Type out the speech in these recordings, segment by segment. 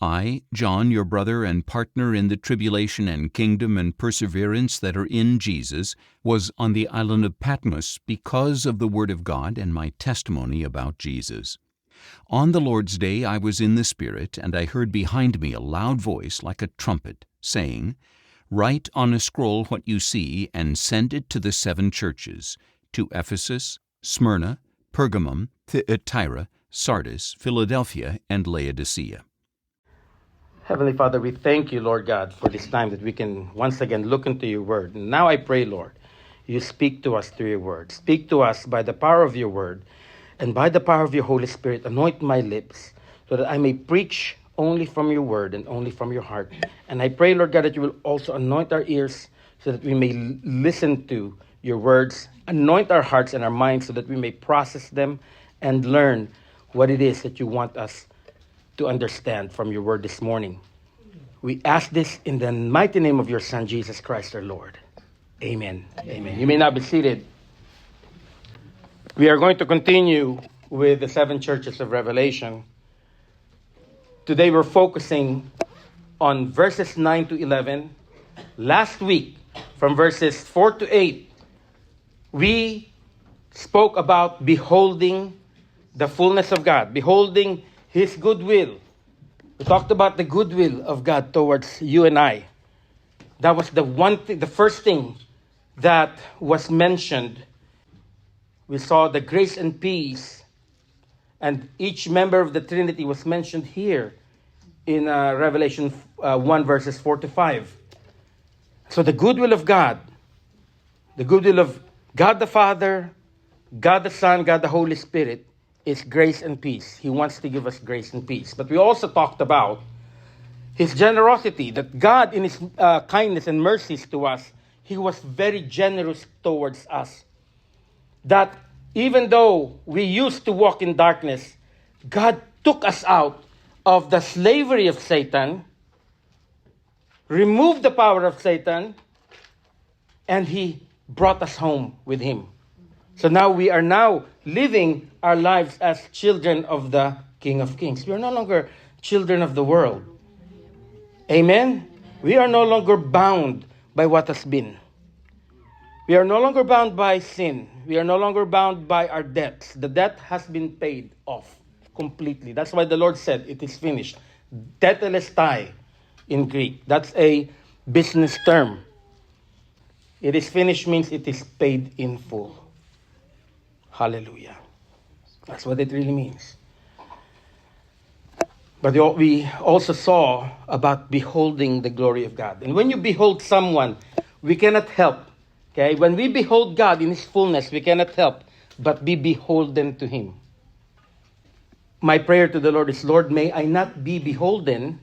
I, John, your brother and partner in the tribulation and kingdom and perseverance that are in Jesus, was on the island of Patmos because of the word of God and my testimony about Jesus. On the Lord's day I was in the Spirit, and I heard behind me a loud voice like a trumpet, saying, Write on a scroll what you see, and send it to the 7 churches, to Ephesus, Smyrna, Pergamum, Thyatira, Sardis, Philadelphia, and Laodicea. Heavenly Father, we thank you, Lord God, for this time that we can once again look into your word. And now I pray, Lord, you speak to us through your word. Speak to us by the power of your word, and by the power of your Holy Spirit, anoint my lips so that I may preach only from your word and only from your heart. And I pray, Lord God, that you will also anoint our ears so that we may listen to your words. Anoint our hearts and our minds so that we may process them and learn what it is that you want us to understand from your word this morning. We ask this in the mighty name of your Son, Jesus Christ, our Lord. Amen. Amen. You may now be seated. We are going to continue with the 7 churches of Revelation. Today we're focusing on verses 9 to 11. Last week, from verses 4 to 8, we spoke about beholding the fullness of God, beholding His goodwill. We talked about the goodwill of God towards you and I. That was the first thing that was mentioned. We saw the grace and peace, and each member of the Trinity was mentioned here in Revelation 1 verses 4 to 5. So the goodwill of God, the goodwill of God the Father, God the Son, God the Holy Spirit, is grace and peace. He wants to give us grace and peace. But we also talked about His generosity, that God in His kindness and mercies to us, He was very generous towards us. That even though we used to walk in darkness, God took us out of the slavery of Satan, removed the power of Satan, and He brought us home with Him. So now we are now living our lives as children of the King of Kings. We are no longer children of the world. Amen? We are no longer bound by what has been. We are no longer bound by sin. We are no longer bound by our debts. The debt has been paid off completely. That's why the Lord said it is finished. Tetelestai in Greek. That's a business term. It is finished means it is paid in full. Hallelujah. That's what it really means. But we also saw about beholding the glory of God. And when you behold someone, we cannot help. Okay? When we behold God in His fullness, we cannot help but be beholden to Him. My prayer to the Lord is, Lord, may I not be beholden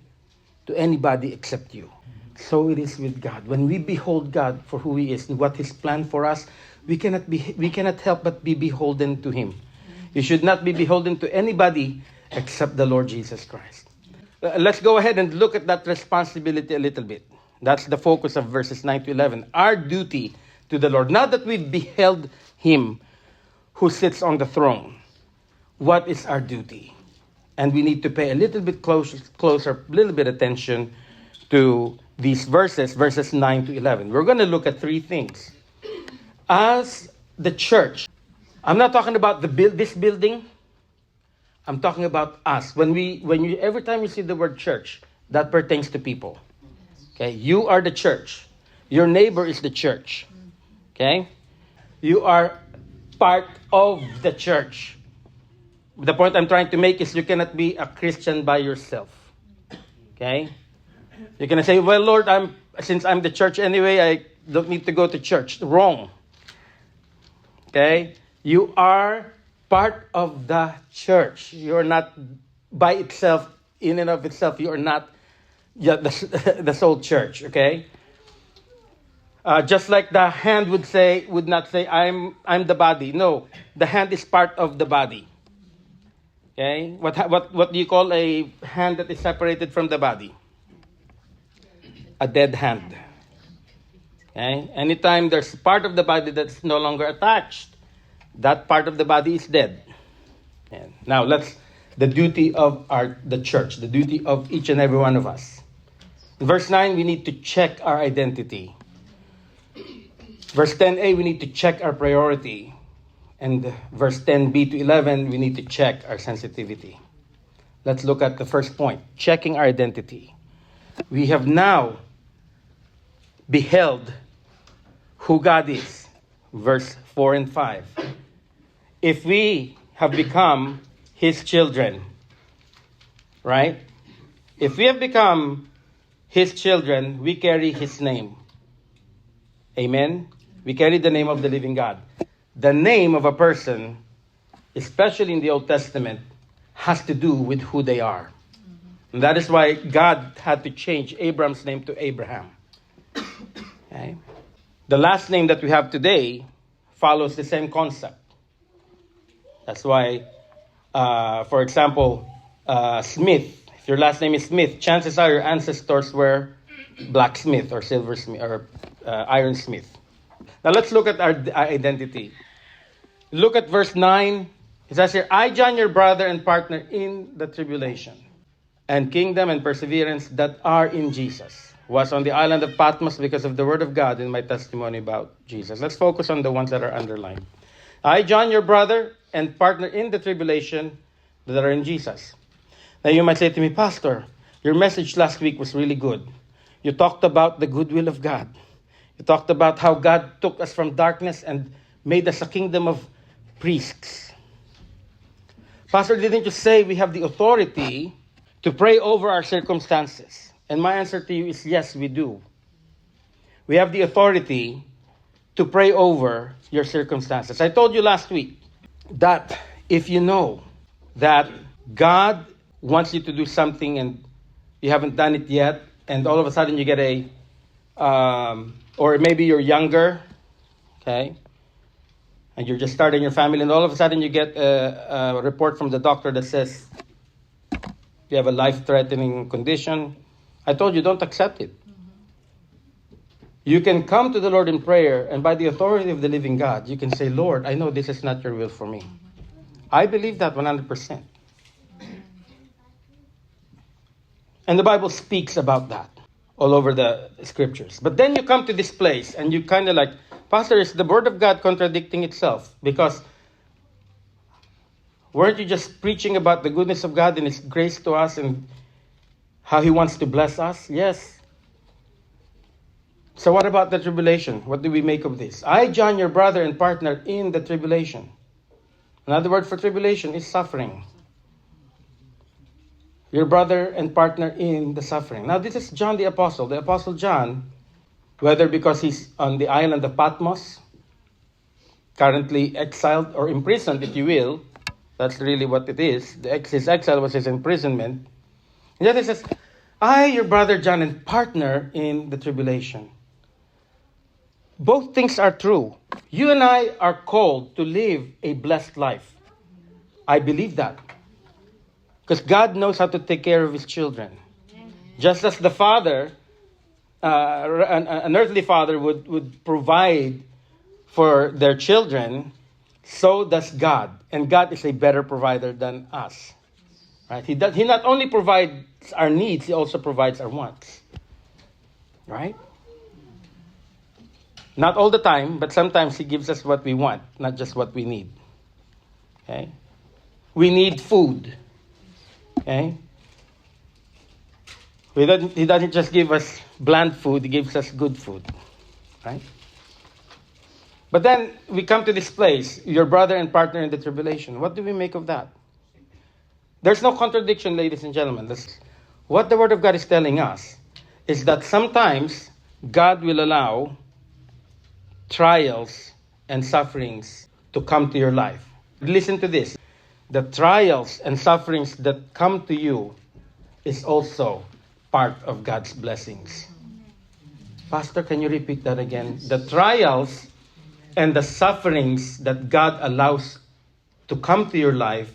to anybody except you. So it is with God. When we behold God for who He is and what His plan for us, we cannot help but be beholden to Him. You should not be beholden to anybody except the Lord Jesus Christ. Let's go ahead and look at that responsibility a little bit. That's the focus of verses 9 to 11. Our duty to the Lord. Now that we've beheld Him who sits on the throne, what is our duty? And we need to pay a little bit closer, little bit attention to these verses 9 to 11. We're going to look at 3 things. As the church, I'm not talking about this building. I'm talking about us. Every time you see the word church, that pertains to people. Okay, you are the church. Your neighbor is the church. Okay, you are part of the church. The point I'm trying to make is you cannot be a Christian by yourself. Okay, you cannot say, "Well, Lord, since I'm the church anyway, I don't need to go to church." Wrong. Okay? You are part of the church. You're not by itself, in and of itself. You are not the sole church. Okay? Just like the hand would not say, I'm the body. No, the hand is part of the body. Okay? What do you call a hand that is separated from the body? A dead hand. Okay? Anytime there's part of the body that's no longer attached, that part of the body is dead. And now let's the duty of the church, the duty of each and every one of us. In verse 9, we need to check our identity. Verse 10a, we need to check our priority. And verse 10b to 11, we need to check our sensitivity. Let's look at the first point, checking our identity. We have now beheld who God is. Verse 4 and 5. If we have become His children, right? If we have become His children, we carry His name. Amen? We carry the name of the living God. The name of a person, especially in the Old Testament, has to do with who they are. And that is why God had to change Abram's name to Abraham. Okay? The last name that we have today follows the same concept. That's why, for example, Smith. If your last name is Smith, chances are your ancestors were blacksmith or silversmith or ironsmith. Now let's look at our identity. Look at verse 9. It says here, I, John, your brother and partner in the tribulation and kingdom and perseverance that are in Jesus, was on the island of Patmos because of the word of God in my testimony about Jesus. Let's focus on the ones that are underlined. I, John, your brother and partner in the tribulation that are in Jesus. Now you might say to me, Pastor, your message last week was really good. You talked about the goodwill of God. You talked about how God took us from darkness and made us a kingdom of priests. Pastor, didn't you say we have the authority to pray over our circumstances? And my answer to you is yes, we do. We have the authority to pray over your circumstances. I told you last week that if you know that God wants you to do something and you haven't done it yet, and all of a sudden you get or maybe you're younger, okay, and you're just starting your family, and all of a sudden you get a report from the doctor that says you have a life-threatening condition. I told you, don't accept it. You can come to the Lord in prayer, and by the authority of the living God, you can say, Lord, I know this is not your will for me. I believe that 100%. And the Bible speaks about that all over the scriptures. But then you come to this place, and you kind of like, Pastor, is the word of God contradicting itself? Because weren't you just preaching about the goodness of God and His grace to us and how He wants to bless us? Yes. So what about the tribulation? What do we make of this? I, John, your brother and partner in the tribulation. Another word for tribulation is suffering. Your brother and partner in the suffering. Now this is John the Apostle. The Apostle John, whether because he's on the island of Patmos, currently exiled or imprisoned, if you will, that's really what it is. His exile was his imprisonment. And then it says, I, your brother John, and partner in the tribulation. Both things are true. You and I are called to live a blessed life. I believe that. Because God knows how to take care of His children. Just as the father, an earthly father would provide for their children, so does God. And God is a better provider than us. Right? He not only provides our needs, He also provides our wants. Right? Not all the time, but sometimes He gives us what we want, not just what we need. Okay? We need food. Okay? He doesn't just give us bland food, He gives us good food. Right? But then we come to this place, your brother and partner in the tribulation. What do we make of that? There's no contradiction, ladies and gentlemen. What the Word of God is telling us is that sometimes God will allow trials and sufferings to come to your life. Listen to this. The trials and sufferings that come to you is also part of God's blessings. Pastor, can you repeat that again? The trials and the sufferings that God allows to come to your life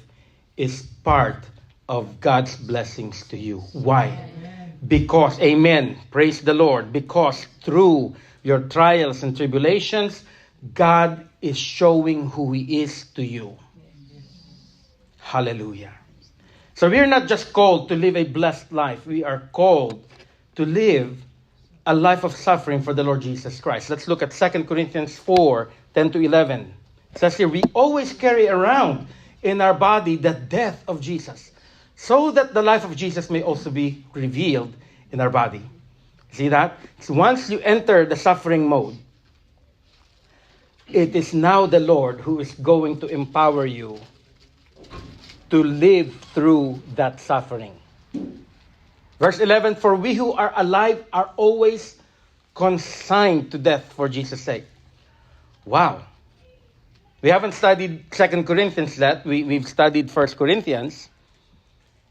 is part of God's blessings to you. Why? Because, amen, praise the Lord, because through your trials and tribulations, God is showing who He is to you. Hallelujah. So we are not just called to live a blessed life. We are called to live a life of suffering for the Lord Jesus Christ. Let's look at 2 Corinthians 4:10-11. It says here, we always carry around in our body the death of Jesus, so that the life of Jesus may also be revealed in our body. See that? So once you enter the suffering mode, it is now the Lord who is going to empower you to live through that suffering. Verse 11, for we who are alive are always consigned to death for Jesus' sake. Wow. We haven't studied 2 Corinthians yet. We've studied 1 Corinthians.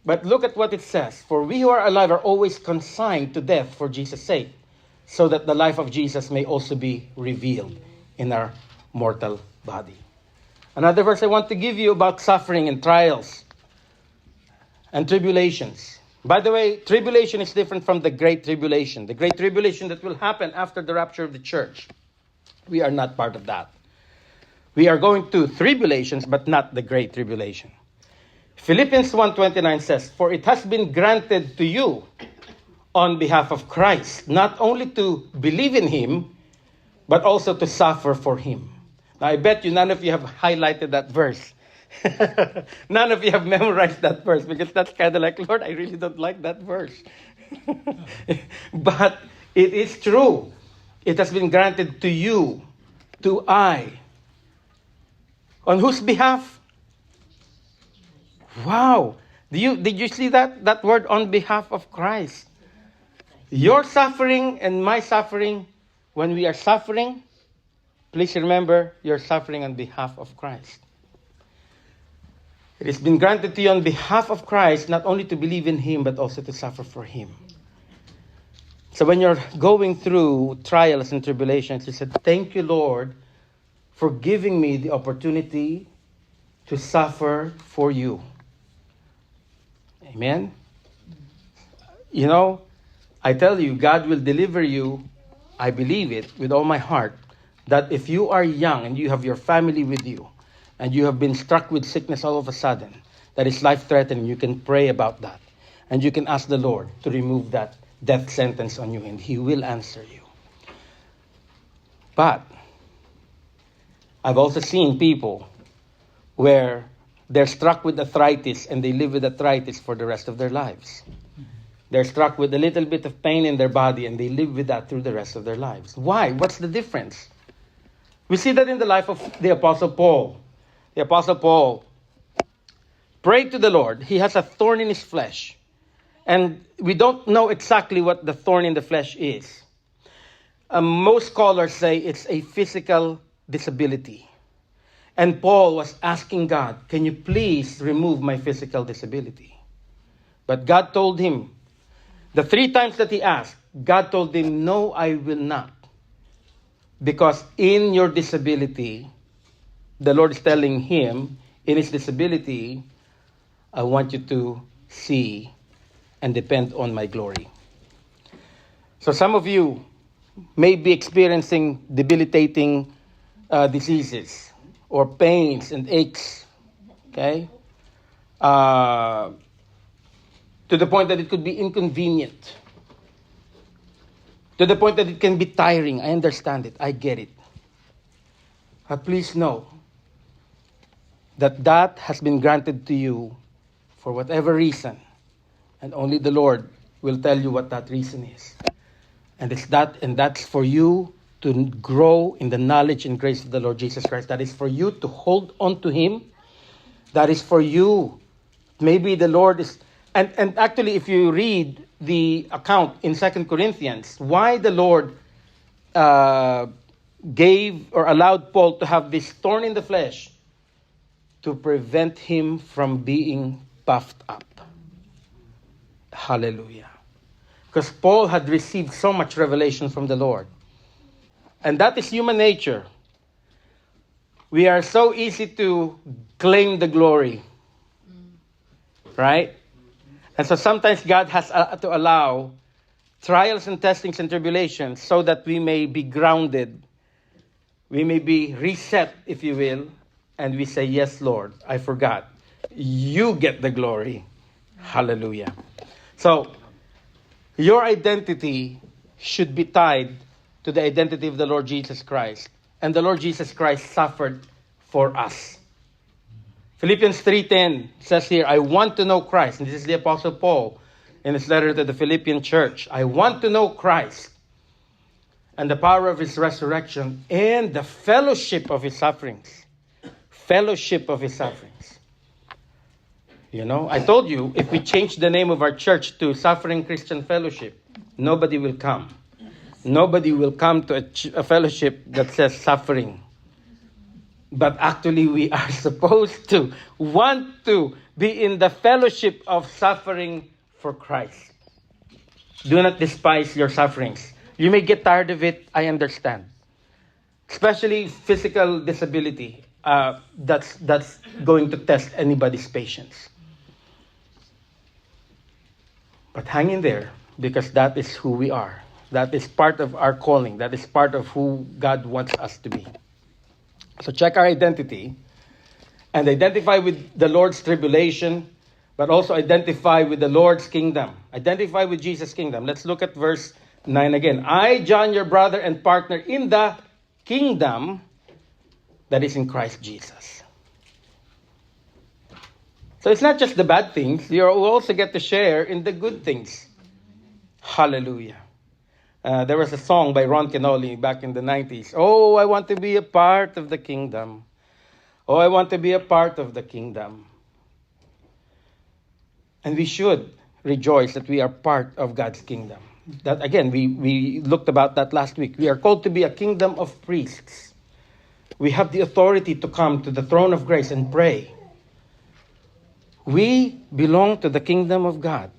But look at what it says. For we who are alive are always consigned to death for Jesus' sake, so that the life of Jesus may also be revealed in our mortal body. Another verse I want to give you about suffering and trials and tribulations. By the way, tribulation is different from the Great Tribulation. The Great Tribulation that will happen after the rapture of the church. We are not part of that. We are going to tribulations, but not the Great Tribulation. Philippians 1:29 says, for it has been granted to you on behalf of Christ, not only to believe in Him, but also to suffer for Him. Now, I bet you none of you have highlighted that verse. None of you have memorized that verse, because that's kind of like, Lord, I really don't like that verse. But it is true. It has been granted to you, to I. On whose behalf? Wow. Did you see that word, on behalf of Christ? Your suffering and my suffering, when we are suffering, please remember, you're suffering on behalf of Christ. It has been granted to you on behalf of Christ, not only to believe in Him, but also to suffer for Him. So when you're going through trials and tribulations, you said, thank you, Lord, for giving me the opportunity to suffer for you. Amen? You know, I tell you, God will deliver you, I believe it with all my heart, that if you are young and you have your family with you, and you have been struck with sickness all of a sudden, that is life-threatening, you can pray about that. And you can ask the Lord to remove that death sentence on you, and He will answer you. But I've also seen people where they're struck with arthritis and they live with arthritis for the rest of their lives. They're struck with a little bit of pain in their body and they live with that through the rest of their lives. Why? What's the difference? We see that in the life of the Apostle Paul. The Apostle Paul prayed to the Lord. He has a thorn in his flesh. And we don't know exactly what the thorn in the flesh is. Most scholars say it's a physical disability. And Paul was asking God, can you please remove my physical disability? But God told him, the 3 times that he asked, God told him, no, I will not. Because in your disability, the Lord is telling him, in his disability, I want you to see and depend on my glory. So some of you may be experiencing debilitating diseases or pains and aches, okay? To the point that it could be inconvenient. To the point that it can be tiring. I understand it. I get it. But please know that has been granted to you for whatever reason. And only the Lord will tell you what that reason is. And that's for you to grow in the knowledge and grace of the Lord Jesus Christ. That is for you to hold on to Him. That is for you. Maybe the Lord is... And actually, if you read the account in 2 Corinthians, why the Lord gave or allowed Paul to have this thorn in the flesh, to prevent him from being puffed up. Hallelujah. Because Paul had received so much revelation from the Lord. And that is human nature. We are so easy to claim the glory. Right? And so sometimes God has to allow trials and testings and tribulations so that we may be grounded. We may be reset, if you will. And we say, yes, Lord, I forgot. You get the glory. Hallelujah. So, your identity should be tied to the identity of the Lord Jesus Christ. And the Lord Jesus Christ suffered for us. Philippians 3:10 says here, I want to know Christ. And this is the Apostle Paul in his letter to the Philippian church. I want to know Christ and the power of his resurrection and the fellowship of his sufferings. Fellowship of his sufferings. You know, I told you, if we change the name of our church to Suffering Christian Fellowship, nobody will come. Nobody will come to a fellowship that says suffering. But actually, we are supposed to want to be in the fellowship of suffering for Christ. Do not despise your sufferings. You may get tired of it, I understand. Especially physical disability. That's going to test anybody's patience. But hang in there, because that is who we are. That is part of our calling. That is part of who God wants us to be. So check our identity and identify with the Lord's tribulation, but also identify with the Lord's kingdom. Identify with Jesus' kingdom. Let's look at verse 9 again. I, John, your brother and partner in the kingdom that is in Christ Jesus. So it's not just the bad things. You also get to share in the good things. Hallelujah. There was a song by Ron Kenoly back in the 90s. Oh, I want to be a part of the kingdom. Oh, I want to be a part of the kingdom. And we should rejoice that we are part of God's kingdom. That again, we looked about that last week. We are called to be a kingdom of priests. We have the authority to come to the throne of grace and pray. We belong to the kingdom of God.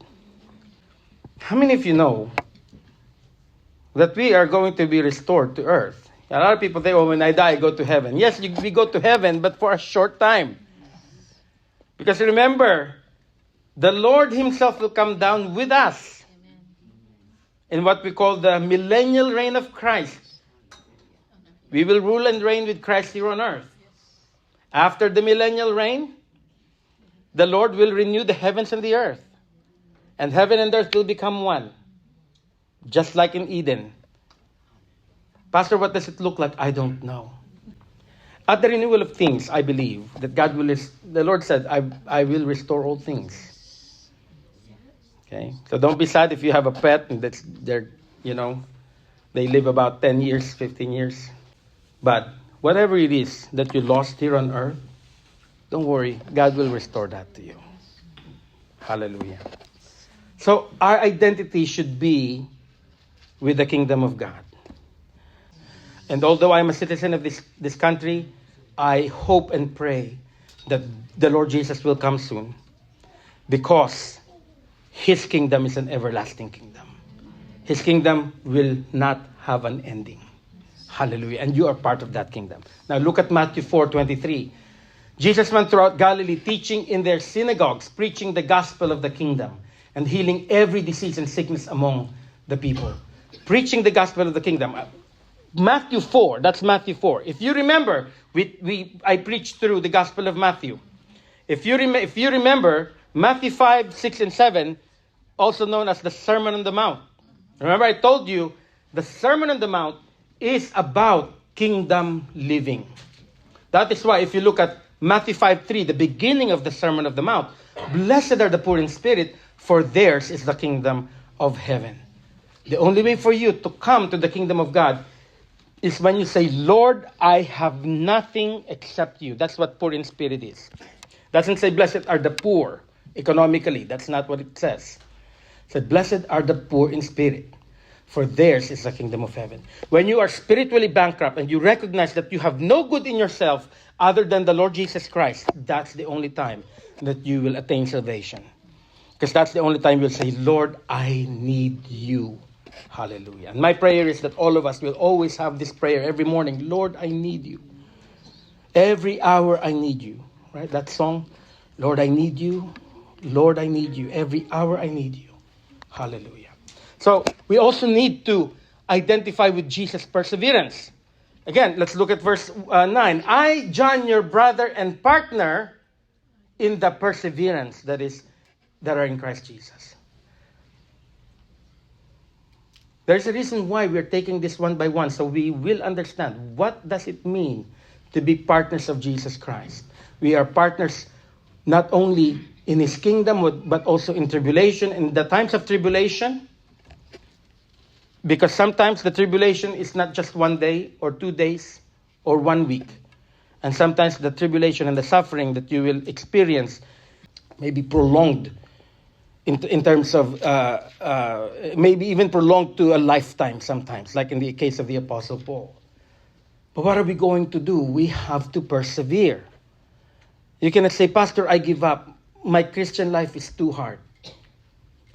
How many of you know that we are going to be restored to earth? A lot of people say, oh, when I die, I go to heaven. Yes, we go to heaven, but for a short time. Because remember, the Lord himself will come down with us in what we call the millennial reign of Christ. We will rule and reign with Christ here on earth. After the millennial reign, the Lord will renew the heavens and the earth. And heaven and earth will become one. Just like in Eden. Pastor, what does it look like? I don't know. At the renewal of things, I believe that the Lord said, I will restore all things. Okay? So don't be sad if you have a pet and they live about 10 years, 15 years. But whatever it is that you lost here on earth, don't worry, God will restore that to you. Hallelujah. So our identity should be with the kingdom of God. And although I'm a citizen of this country, I hope and pray that the Lord Jesus will come soon, because his kingdom is an everlasting kingdom. His kingdom will not have an ending. Hallelujah. And you are part of that kingdom. Now look at Matthew 4:23. Jesus went throughout Galilee, teaching in their synagogues, preaching the gospel of the kingdom, and healing every disease and sickness among the people. Preaching the gospel of the kingdom. Matthew 4, that's Matthew 4. If you remember, I preached through the gospel of Matthew. If you remember, Matthew 5, 6, and 7, also known as the Sermon on the Mount. Remember, I told you, the Sermon on the Mount is about kingdom living. That is why if you look at Matthew 5:3, the beginning of the Sermon of the Mount, blessed are the poor in spirit, for theirs is the kingdom of heaven. The only way for you to come to the kingdom of God is when you say, Lord, I have nothing except you. That's what poor in spirit is. Doesn't say blessed are the poor economically. That's not what it says. It said blessed are the poor in spirit, for theirs is the kingdom of heaven. When you are spiritually bankrupt and you recognize that you have no good in yourself other than the Lord Jesus Christ, that's the only time that you will attain salvation. Because that's the only time you'll say, Lord, I need you. Hallelujah. And my prayer is that all of us will always have this prayer every morning. Lord, I need you. Every hour I need you. Right? That song, Lord, I need you. Lord, I need you. Every hour I need you. Hallelujah. So we also need to identify with Jesus' perseverance. Again, let's look at verse 9. I, John, your brother and partner in the perseverance that is that are in Christ Jesus. There's a reason why we're taking this one by one, so we will understand what does it mean to be partners of Jesus Christ. We are partners not only in His kingdom, but also in tribulation, in the times of tribulation. Because sometimes the tribulation is not just 1 day or 2 days or 1 week. And sometimes the tribulation and the suffering that you will experience may be prolonged in terms of, maybe even prolonged to a lifetime sometimes, like in the case of the Apostle Paul. But what are we going to do? We have to persevere. You cannot say, Pastor, I give up. My Christian life is too hard.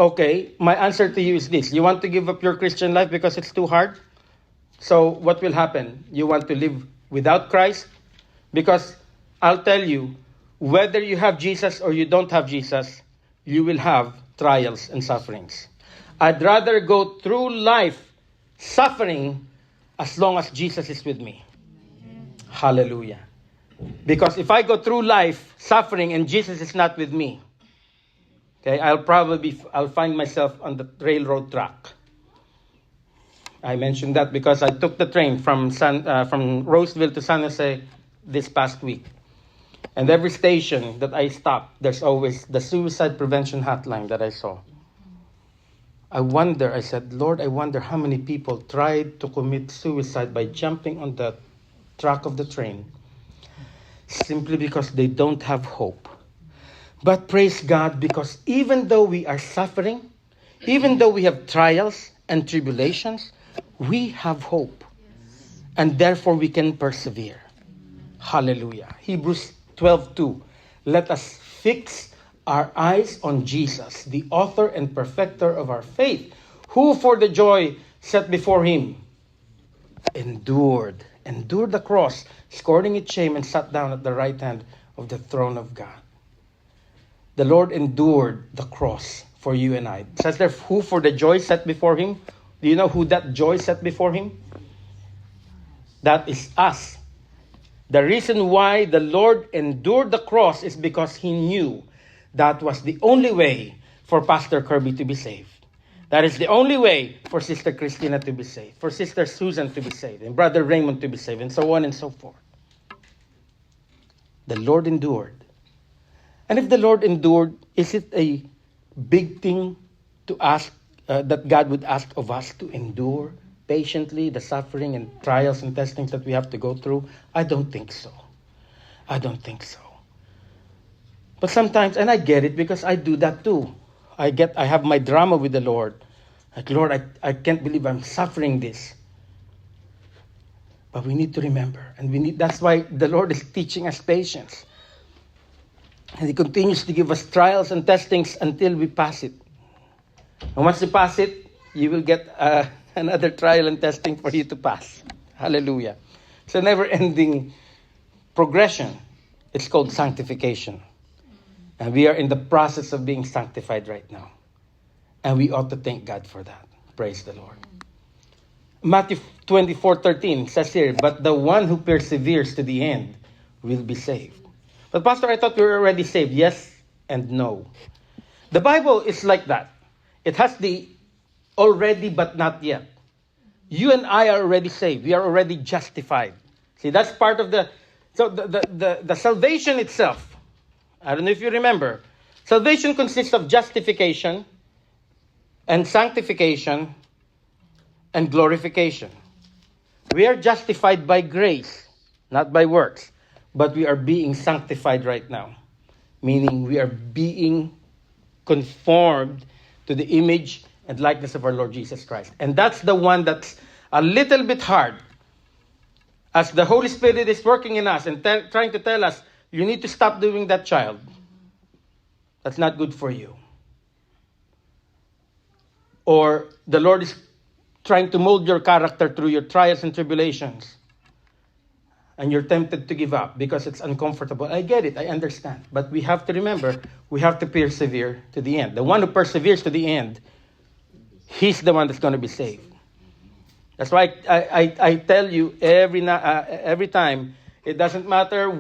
Okay, my answer to you is this. You want to give up your Christian life because it's too hard? So what will happen? You want to live without Christ? Because I'll tell you, whether you have Jesus or you don't have Jesus, you will have trials and sufferings. I'd rather go through life suffering as long as Jesus is with me. Hallelujah. Because if I go through life suffering and Jesus is not with me, okay, I'll find myself on the railroad track. I mentioned that because I took the train from Roseville to San Jose this past week. And every station that I stopped, there's always the suicide prevention hotline that I saw. I said, Lord, I wonder how many people tried to commit suicide by jumping on the track of the train simply because they don't have hope. But praise God, because even though we are suffering, even though we have trials and tribulations, we have hope. And therefore we can persevere. Hallelujah. Hebrews 12:2. Let us fix our eyes on Jesus, the author and perfecter of our faith, who for the joy set before him endured the cross, scorning its shame, and sat down at the right hand of the throne of God. The Lord endured the cross for you and I. It says there, who for the joy set before him. Do you know who that joy set before him? That is us. The reason why the Lord endured the cross is because he knew that was the only way for Pastor Kirby to be saved. That is the only way for Sister Christina to be saved, for Sister Susan to be saved, and Brother Raymond to be saved, and so on and so forth. The Lord endured. And if the Lord endured, is it a big thing to ask, that God would ask of us to endure patiently the suffering and trials and testings that we have to go through? I don't think so. I don't think so. But sometimes, and I get it because I do that too. I have my drama with the Lord. Like, Lord, I can't believe I'm suffering this. But we need to remember, and that's why the Lord is teaching us patience. And he continues to give us trials and testings until we pass it. And once you pass it, you will get another trial and testing for you to pass. Hallelujah. It's a never-ending progression. It's called sanctification. And we are in the process of being sanctified right now. And we ought to thank God for that. Praise the Lord. Matthew 24:13 says here, but the one who perseveres to the end will be saved. But Pastor, I thought we were already saved. Yes and no. The Bible is like that. It has the already but not yet. You and I are already saved. We are already justified. See, that's part of the salvation itself. I don't know if you remember. Salvation consists of justification and sanctification and glorification. We are justified by grace, not by works. But we are being sanctified right now. Meaning we are being conformed to the image and likeness of our Lord Jesus Christ. And that's the one that's a little bit hard. As the Holy Spirit is working in us and trying to tell us, you need to stop doing that, child. That's not good for you. Or the Lord is trying to mold your character through your trials and tribulations. And you're tempted to give up because it's uncomfortable. I get it. I understand. But we have to remember, we have to persevere to the end. The one who perseveres to the end, he's the one that's going to be saved. That's why I tell you every time, it doesn't matter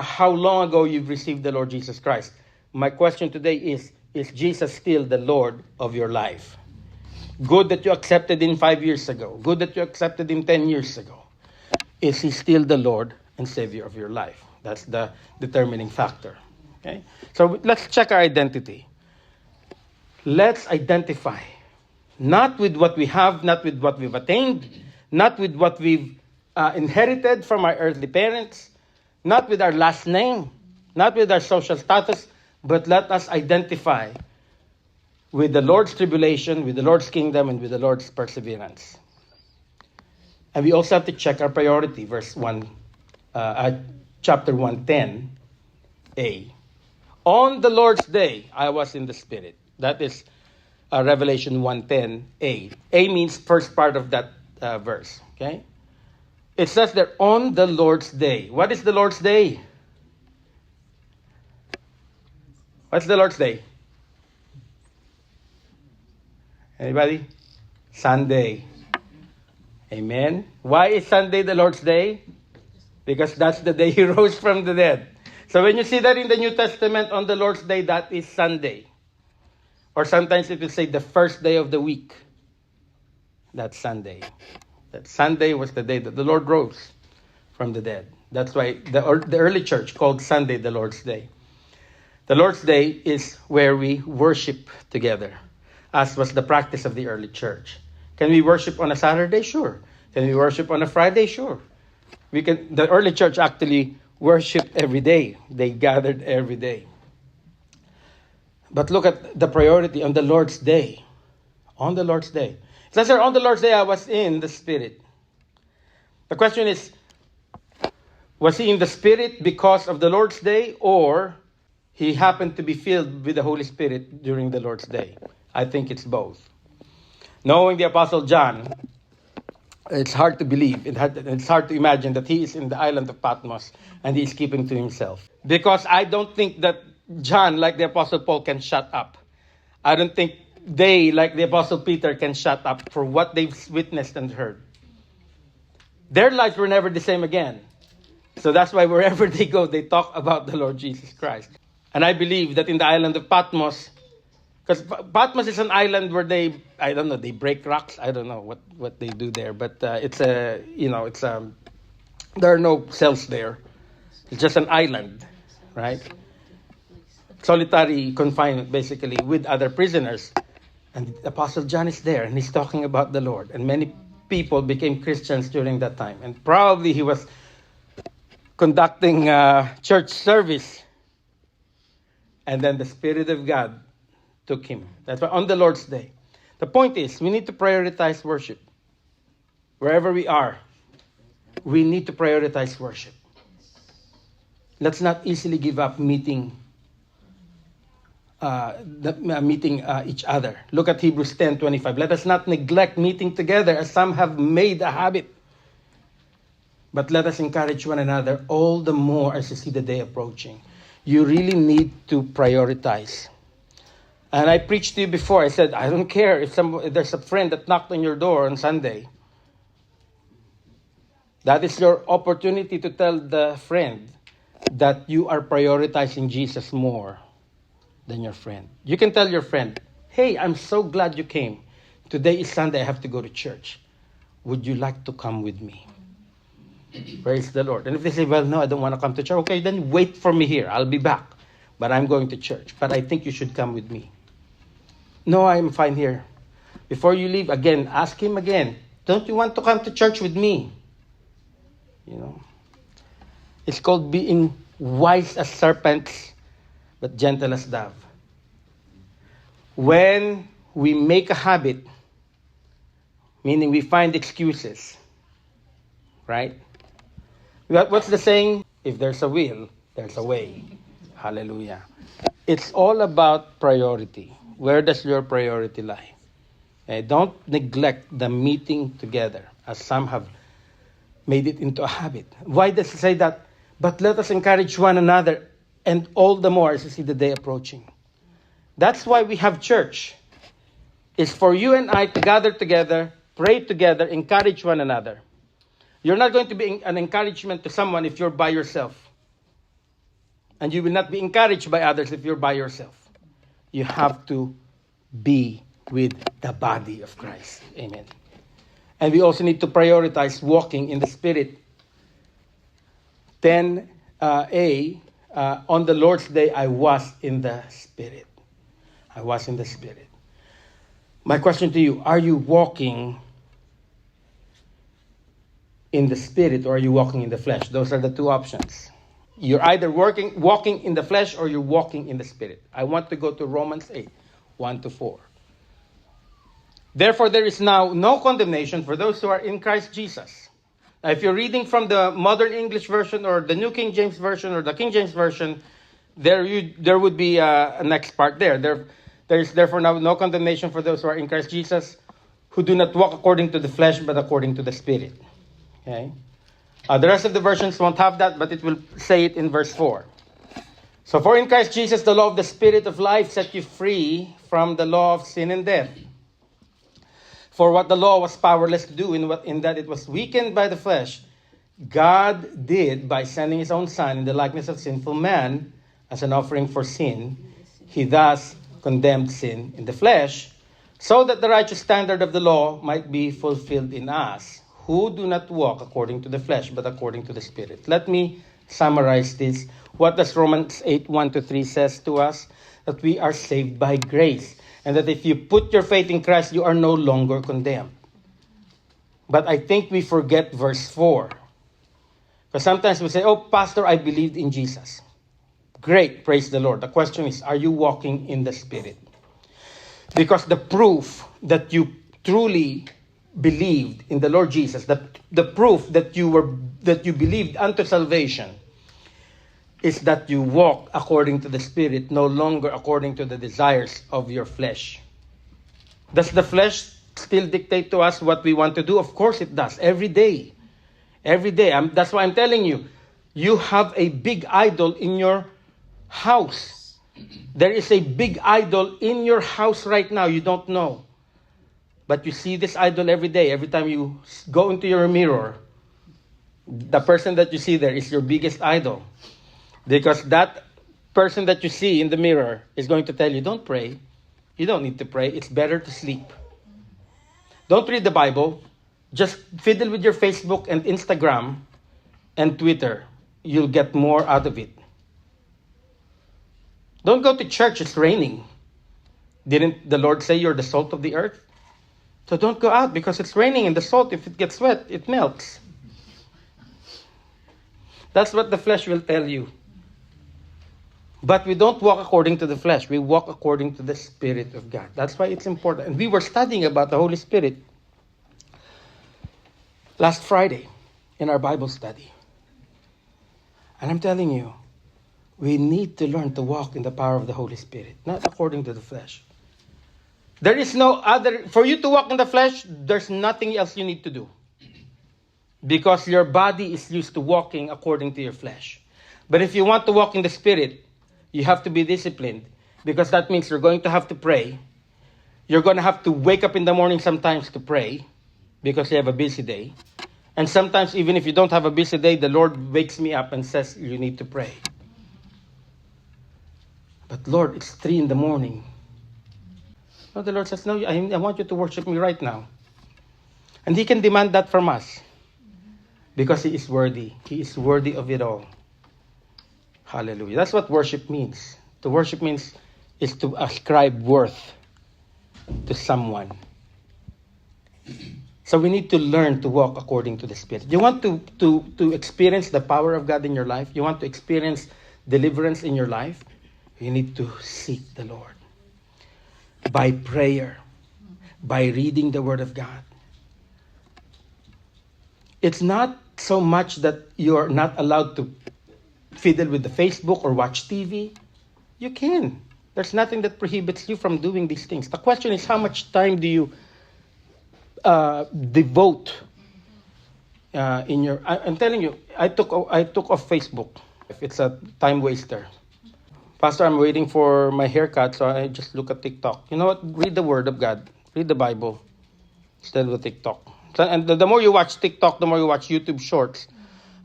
how long ago you've received the Lord Jesus Christ. My question today is, is Jesus still the Lord of your life? Good that you accepted Him 5 years ago. Good that you accepted Him 10 years ago. Is He still the Lord and Savior of your life? That's the determining factor. Okay? So let's check our identity. Let's identify. Not with what we have, not with what we've attained, not with what we've inherited from our earthly parents, not with our last name, not with our social status, but let us identify with the Lord's tribulation, with the Lord's kingdom, and with the Lord's perseverance. And we also have to check our priority, chapter 1:10a. On the Lord's day, I was in the Spirit. That is Revelation 1:10a. A means first part of that verse. Okay? It says there, on the Lord's day. What is the Lord's day? What's the Lord's day? Anybody? Sunday. Amen. Why is Sunday the Lord's day? Because that's the day He rose from the dead. So when you see that in the New Testament on the Lord's day, that is Sunday. Or sometimes it will say the first day of the week. That's Sunday. That Sunday was the day that the Lord rose from the dead. That's why the early church called Sunday the Lord's day. The Lord's day is where we worship together, as was the practice of the early church. Can we worship on a Saturday? Sure. Can we worship on a Friday? Sure. The early church actually worshiped every day. They gathered every day. But look at the priority on the Lord's day. On the Lord's day. It says here, on the Lord's day I was in the Spirit. The question is, was he in the Spirit because of the Lord's day, or he happened to be filled with the Holy Spirit during the Lord's day? I think it's both. Knowing the Apostle John, it's hard to believe, it's hard to imagine that he is in the island of Patmos and he is keeping to himself. Because I don't think that John, like the Apostle Paul, can shut up. I don't think they, like the Apostle Peter, can shut up for what they've witnessed and heard. Their lives were never the same again. So that's why wherever they go, they talk about the Lord Jesus Christ. And I believe that in the island of Patmos, because Patmos is an island where they break rocks. I don't know what they do there, but there are no cells there. It's just an island, right? Solitary confinement, basically, with other prisoners. And the Apostle John is there, and he's talking about the Lord. And many people became Christians during that time. And probably he was conducting church service. And then the Spirit of God took him. That's why on the Lord's day. The point is, we need to prioritize worship. Wherever we are, we need to prioritize worship. Let's not easily give up meeting each other. Look at Hebrews 10:25. Let us not neglect meeting together as some have made a habit. But let us encourage one another all the more as you see the day approaching. You really need to prioritize. And I preached to you before. I said, I don't care if there's a friend that knocked on your door on Sunday. That is your opportunity to tell the friend that you are prioritizing Jesus more than your friend. You can tell your friend, hey, I'm so glad you came. Today is Sunday, I have to go to church. Would you like to come with me? Praise the Lord. And if they say, well, no, I don't want to come to church. Okay, then wait for me here. I'll be back. But I'm going to church. But I think you should come with me. No, I'm fine here. Before you leave, again, ask him again. Don't you want to come to church with me? You know. It's called being wise as serpents, but gentle as dove. When we make a habit, meaning we find excuses, right? What's the saying? If there's a will, there's a way. Hallelujah. It's all about priority. Where does your priority lie? Don't neglect the meeting together, as some have made it into a habit. Why does it say that? But let us encourage one another, and all the more as you see the day approaching. That's why we have church. It's for you and I to gather together, pray together, encourage one another. You're not going to be an encouragement to someone if you're by yourself. And you will not be encouraged by others if you're by yourself. you have to be with the body of Christ. Amen. And we also need to prioritize walking in the Spirit. 10a, on the Lord's Day, I was in the Spirit. I was in the Spirit. My question to you, are you walking in the Spirit or are you walking in the flesh? Those are the two options. You're either walking in the flesh or you're walking in the Spirit. I want to go to Romans 8, 1-4. Therefore, there is now no condemnation for those who are in Christ Jesus. Now, if you're reading from the Modern English Version or the New King James Version or the King James Version, there would be a next part there. There is therefore now no condemnation for those who are in Christ Jesus, who do not walk according to the flesh, but according to the Spirit. Okay? The rest of the versions won't have that, but it will say it in verse 4. So, for in Christ Jesus, the law of the Spirit of life set you free from the law of sin and death. For what the law was powerless to do, in that it was weakened by the flesh, God did by sending his own Son in the likeness of sinful man as an offering for sin. He thus condemned sin in the flesh, so that the righteous standard of the law might be fulfilled in us, who do not walk according to the flesh, but according to the Spirit. Let me summarize this. What does Romans 8, 1-3 says to us? That we are saved by grace. And that if you put your faith in Christ, you are no longer condemned. But I think we forget verse 4. Because sometimes we say, oh, Pastor, I believed in Jesus. Great, praise the Lord. The question is, are you walking in the Spirit? Because the proof that you truly believed in the Lord Jesus, the proof that you believed unto salvation, is that you walk according to the Spirit, no longer according to the desires of your flesh. Does the flesh still dictate to us what we want to do? Of course it does. Every day. Every day. That's why I'm telling you, you have a big idol in your house. There is a big idol in your house right now. You don't know. But you see this idol every day. Every time you go into your mirror, the person that you see there is your biggest idol. Because that person that you see in the mirror is going to tell you, don't pray. You don't need to pray. It's better to sleep. Don't read the Bible. Just fiddle with your Facebook and Instagram and Twitter. You'll get more out of it. Don't go to church. It's raining. Didn't the Lord say you're the salt of the earth? So don't go out because it's raining and the salt, if it gets wet, it melts. That's what the flesh will tell you. But we don't walk according to the flesh. We walk according to the Spirit of God. That's why it's important. And we were studying about the Holy Spirit last Friday in our Bible study. And I'm telling you, we need to learn to walk in the power of the Holy Spirit, not according to the flesh. There is no other, for you to walk in the flesh, there's nothing else you need to do. Because your body is used to walking according to your flesh. But if you want to walk in the Spirit, you have to be disciplined. Because that means you're going to have to pray. You're going to have to wake up in the morning sometimes to pray. Because you have a busy day. And sometimes even if you don't have a busy day, the Lord wakes me up and says, you need to pray. But Lord, it's 3 in the morning. No, the Lord says, no, I want you to worship me right now. And He can demand that from us. Because He is worthy. He is worthy of it all. Hallelujah. That's what worship means. To worship means is to ascribe worth to someone. So we need to learn to walk according to the Spirit. You want to experience the power of God in your life? You want to experience deliverance in your life? You need to seek the Lord. By prayer. By reading the Word of God. It's not so much that you're not allowed to fiddle with the Facebook or watch TV. You can. There's nothing that prohibits you from doing these things. The question is, how much time do you devote in your... I'm telling you, I took off Facebook. It's a time waster. Pastor, I'm waiting for my haircut, so I just look at TikTok. You know what? Read the Word of God. Read the Bible instead of the TikTok. And the more you watch TikTok, the more you watch YouTube Shorts.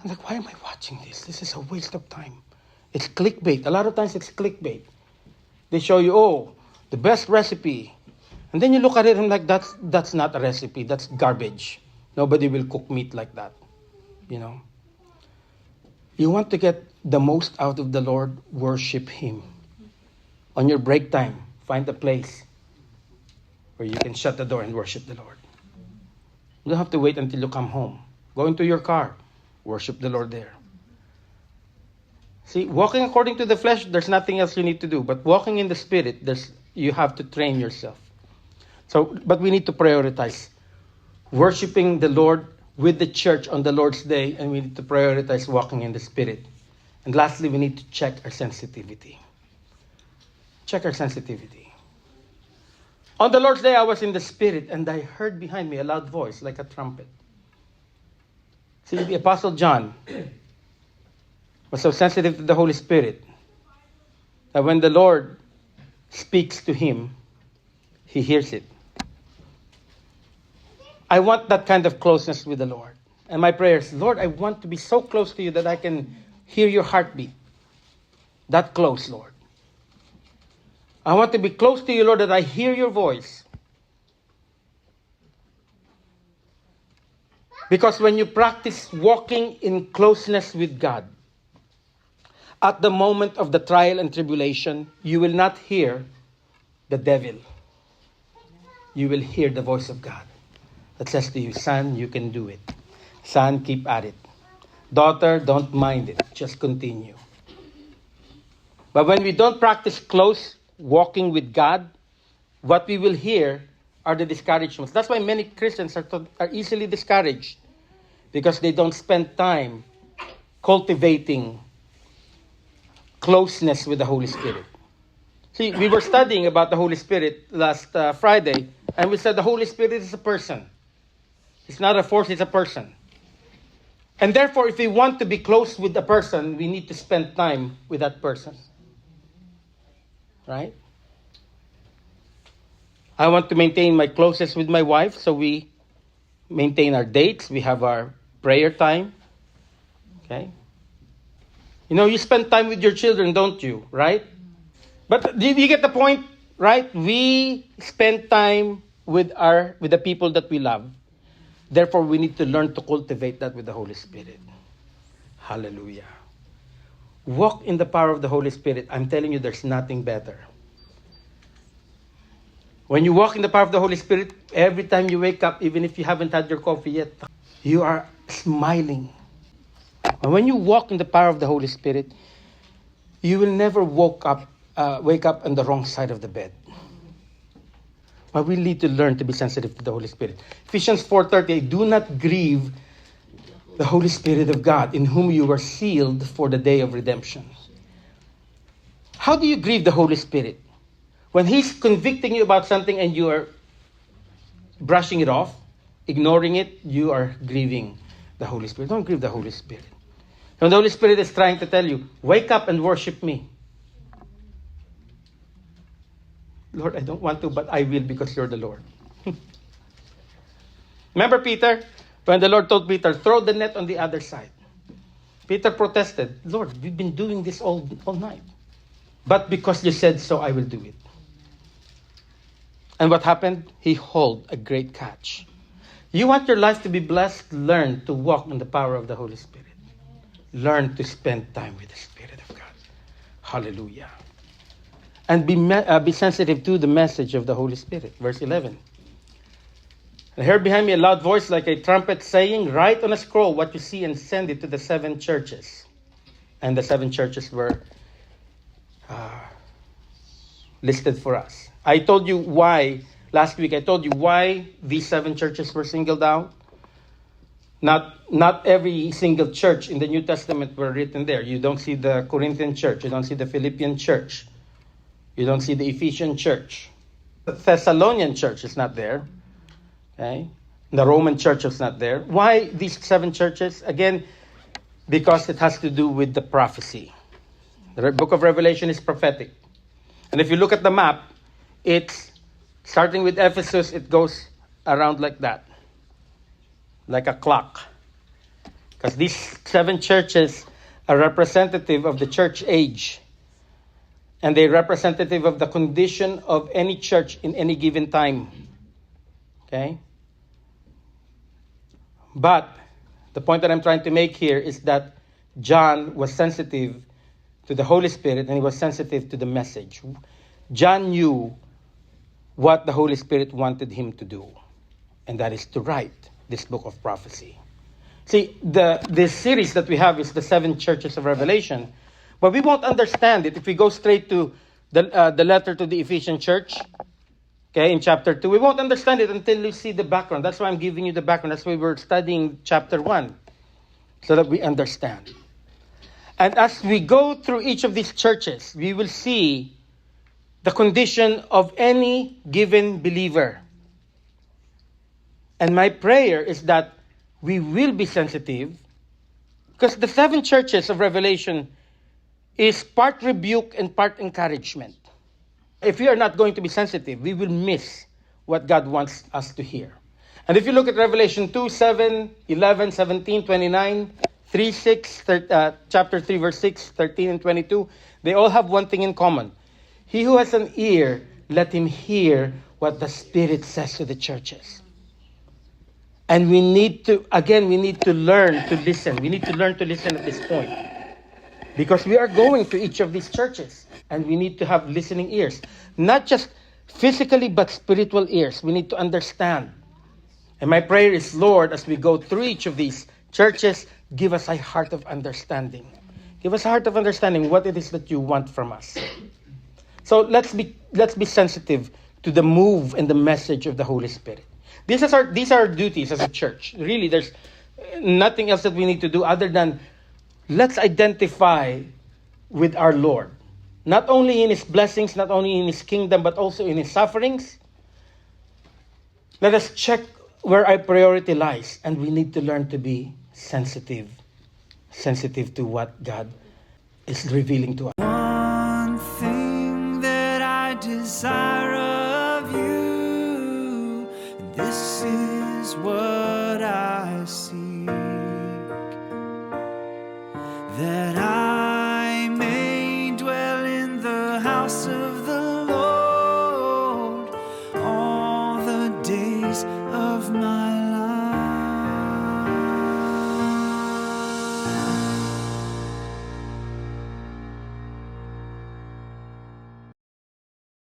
I'm like, why am I watching this? This is a waste of time. It's clickbait. A lot of times it's clickbait. They show you, The best recipe. And then you look at it and like, that's not a recipe. That's garbage. Nobody will cook meat like that. You know. You want to get the most out of the Lord, worship Him. On your break time, find a place where you can shut the door and worship the Lord. You don't have to wait until you come home. Go into your car, worship the Lord there. See, walking according to the flesh, there's nothing else you need to do. But walking in the Spirit, you have to train yourself. But we need to prioritize worshiping the Lord with the church on the Lord's day, and we need to prioritize walking in the Spirit. And lastly, we need to check our sensitivity. Check our sensitivity. On the Lord's day, I was in the Spirit, and I heard behind me a loud voice like a trumpet. See, the Apostle John was so sensitive to the Holy Spirit that when the Lord speaks to him, he hears it. I want that kind of closeness with the Lord. And my prayer is, Lord, I want to be so close to you that I can hear your heartbeat. That close, Lord. I want to be close to you, Lord, that I hear your voice. Because when you practice walking in closeness with God, at the moment of the trial and tribulation, you will not hear the devil. You will hear the voice of God that says to you, son, you can do it. Son, keep at it. Daughter, don't mind it. Just continue. But when we don't practice close walking with God, what we will hear are the discouragements. That's why many Christians are easily discouraged, because they don't spend time cultivating closeness with the Holy Spirit. See, we were studying about the Holy Spirit last Friday, and we said the Holy Spirit is a person. It's not a force, it's a person. And therefore, if we want to be close with a person, we need to spend time with that person. Right? I want to maintain my closeness with my wife, so we maintain our dates. We have our prayer time. Okay? You know, you spend time with your children, don't you? Right? But do you get the point? Right? We spend time with the people that we love. Therefore, we need to learn to cultivate that with the Holy Spirit. Hallelujah. Walk in the power of the Holy Spirit. I'm telling you, there's nothing better. When you walk in the power of the Holy Spirit, every time you wake up, even if you haven't had your coffee yet, you are smiling. And when you walk in the power of the Holy Spirit, you will never wake up on the wrong side of the bed. But we need to learn to be sensitive to the Holy Spirit. Ephesians 4:30, do not grieve the Holy Spirit of God, in whom you were sealed for the day of redemption. How do you grieve the Holy Spirit? When He's convicting you about something and you are brushing it off, ignoring it, you are grieving the Holy Spirit. Don't grieve the Holy Spirit. When the Holy Spirit is trying to tell you, wake up and worship me. Lord, I don't want to, but I will, because you're the Lord. Remember Peter? When the Lord told Peter, throw the net on the other side. Peter protested, Lord, we've been doing this all night. But because you said so, I will do it. And what happened? He hauled a great catch. You want your life to be blessed? Learn to walk in the power of the Holy Spirit. Learn to spend time with the Spirit of God. Hallelujah. And be sensitive to the message of the Holy Spirit. Verse 11. I heard behind me a loud voice like a trumpet saying, write on a scroll what you see and send it to the 7 churches. And the 7 churches were listed for us. I told you why, last week I told you why these 7 churches were singled out. Not every single church in the New Testament were written there. You don't see the Corinthian church. You don't see the Philippian church. You don't see the Ephesian church. The Thessalonian church is not there. Okay? The Roman church is not there. Why these 7 churches? Again, because it has to do with the prophecy. The book of Revelation is prophetic. And if you look at the map, it's starting with Ephesus, it goes around like that. Like a clock. Because these 7 churches are representative of the church age. and they're representative of the condition of any church in any given time. Okay? But the point that I'm trying to make here is that John was sensitive to the Holy Spirit and he was sensitive to the message. John knew what the Holy Spirit wanted him to do, and that is to write this book of prophecy. See, this series that we have is the 7 churches of Revelation, but we won't understand it if we go straight to the letter to the Ephesian church, okay, in chapter 2. We won't understand it until we see the background. That's why I'm giving you the background. That's why we're studying chapter 1, so that we understand. And as we go through each of these churches, we will see the condition of any given believer. And my prayer is that we will be sensitive, because the 7 churches of Revelation is part rebuke and part encouragement. If we are not going to be sensitive, we will miss what God wants us to hear. And if you look at Revelation 2, 7, 11, 17, 29, 3, 6, chapter 3, verse 6, 13, and 22, they all have one thing in common. He who has an ear, let him hear what the Spirit says to the churches. And we need to learn to listen. We need to learn to listen at this point. Because we are going to each of these churches. And we need to have listening ears. Not just physically, but spiritual ears. We need to understand. And my prayer is, Lord, as we go through each of these churches, give us a heart of understanding. Give us a heart of understanding what it is that you want from us. So let's be sensitive to the move and the message of the Holy Spirit. These are our duties as a church. Really, there's nothing else that we need to do other than let's identify with our Lord. Not only in His blessings, not only in His kingdom, but also in His sufferings. Let us check where our priority lies. And we need to learn to be sensitive to what God is revealing to us. One thing that I desire